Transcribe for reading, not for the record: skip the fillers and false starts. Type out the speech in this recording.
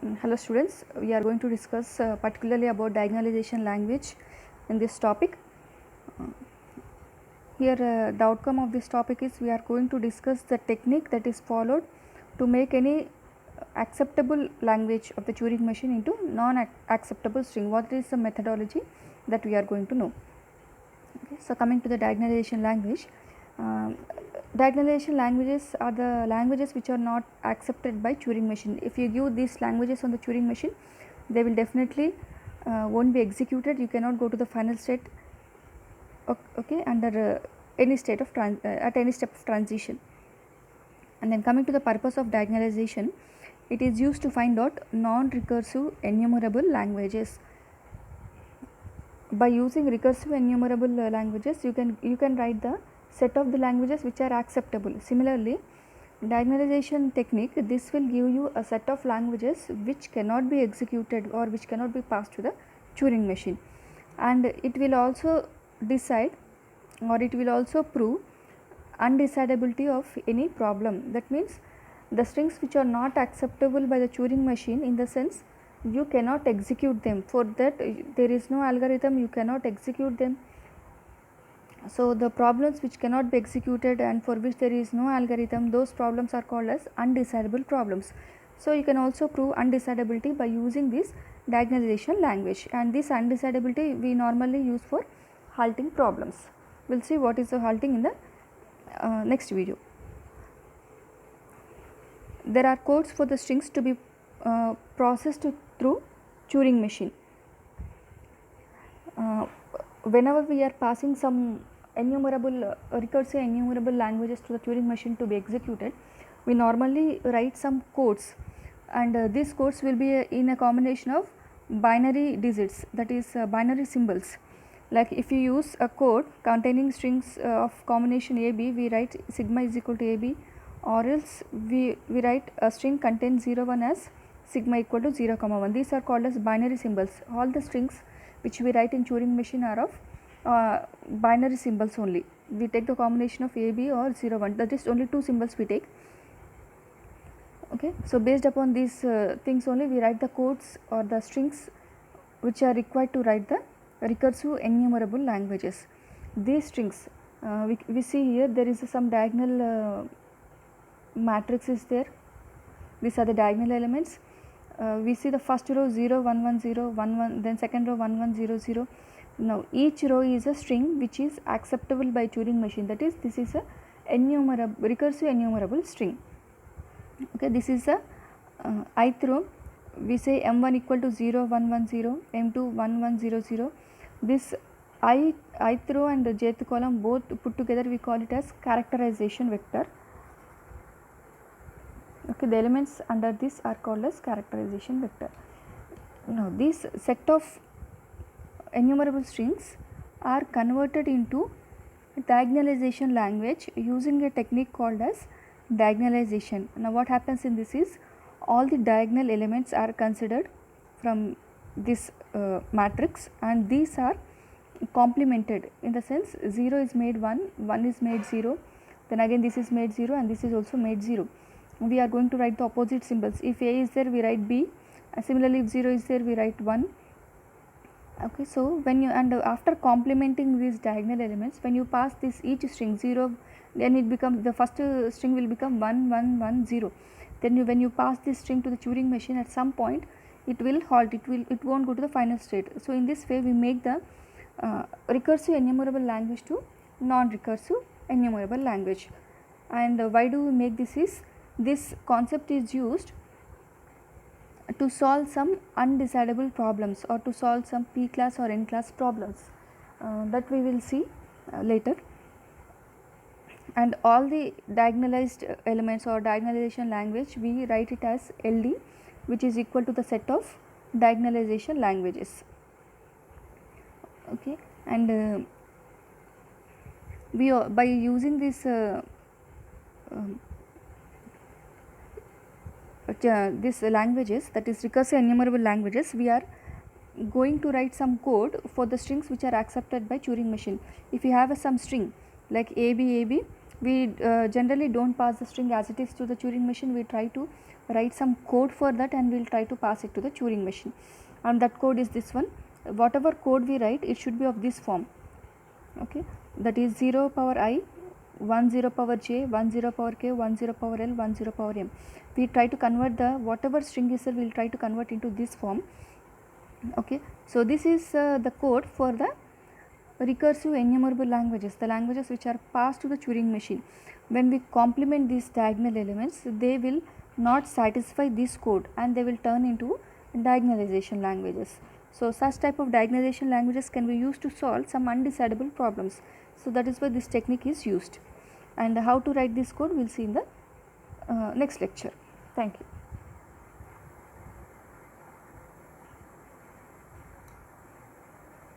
Hello students, we are going to discuss particularly about diagonalization language in this topic. Here the outcome of this topic is we are going to discuss the technique that is followed to make any acceptable language of the Turing machine into non-acceptable string. What is the methodology that we are going to know. Okay, so coming to the diagonalization language, diagonalization languages are the languages which are not accepted by Turing machine. If you give these languages on the Turing machine, they will definitely won't be executed. You cannot go to the final state, okay, under any state of at any step of transition. And then coming to the purpose of diagonalization, it is used to find out non-recursive enumerable languages. By using recursive enumerable languages, you can write the set of the languages which are acceptable. Similarly, diagonalization technique, this will give you a set of languages which cannot be executed or which cannot be passed to the Turing machine, and it will also decide or it will also prove undecidability of any problem. That means the strings which are not acceptable by the Turing machine, in the sense you cannot execute them. For that there is no algorithm, you cannot execute them. So the problems which cannot be executed and for which there is no algorithm, those problems are called as undecidable problems. So you can also prove undecidability by using this diagonalization language, and this undecidability we normally use for halting problems. We will see what is the halting in the next video. There are codes for the strings to be processed through Turing machine. Whenever we are passing some enumerable recursive enumerable languages to the Turing machine to be executed, we normally write some codes, and these codes will be in a combination of binary digits, that is binary symbols. Like if you use a code containing strings of combination AB, we write sigma is equal to AB, or else we write a string contains 0 1 as sigma equal to 0 comma 1. These are called as binary symbols. All the strings which we write in Turing machine are of binary symbols only. We take the combination of AB or 0 1, that is only two symbols we take. Okay, so based upon these things only we write the codes or the strings which are required to write the recursive enumerable languages. These strings we see here, there is some diagonal matrix is there. These are the diagonal elements. We see the first row 0 1 1 0 1 1, then second row 1 1 0 0. Now each row is a string which is acceptable by Turing machine, that is this is a recursive enumerable string. Okay, this is a ith row. We say m1 equal to 0 1 1 0, m2 1 1 0 0. This ith row and jth column both put together we call it as characterization vector. Okay, the elements under this are called as characterization vector. Now this set of enumerable strings are converted into diagonalization language using a technique called as diagonalization. Now what happens in this is, all the diagonal elements are considered from this matrix, and these are complemented, in the sense 0 is made 1, 1 is made 0, then again this is made 0 and this is also made 0. We are going to write the opposite symbols. If A is there we write B, and similarly if 0 is there we write 1. Okay, so when you, and after complementing these diagonal elements, when you pass this each string 0, then it becomes, the first string will become 1 1 1 0. Then when you pass this string to the Turing machine, at some point it will halt, it won't go to the final state. So in this way we make the recursive enumerable language to non-recursive enumerable language. And why do we make this is, this concept is used to solve some undecidable problems or to solve some P class or N class problems that we will see later. And all the diagonalized elements or diagonalization language, we write it as LD, which is equal to the set of diagonalization languages. Okay, and we by using this these languages, that is recursive enumerable languages, we are going to write some code for the strings which are accepted by Turing machine. If you have some string like AB AB, We generally don't pass the string as it is to the Turing machine. We try to write some code for that and we will try to pass it to the Turing machine, and that code is this one. Whatever code we write, it should be of this form, okay, that is 0 power I, 1 0 power j, 1 0 power k, 1 0 power l, 1 0 power m. We try to convert the whatever string is there, we will try to convert into this form, okay. So this is the code for the recursive enumerable languages, the languages which are passed to the Turing machine. When we complement these diagonal elements, they will not satisfy this code and they will turn into diagonalization languages. So such type of diagonalization languages can be used to solve some undecidable problems. So that is why this technique is used, and how to write this code we will see in the next lecture. Thank you.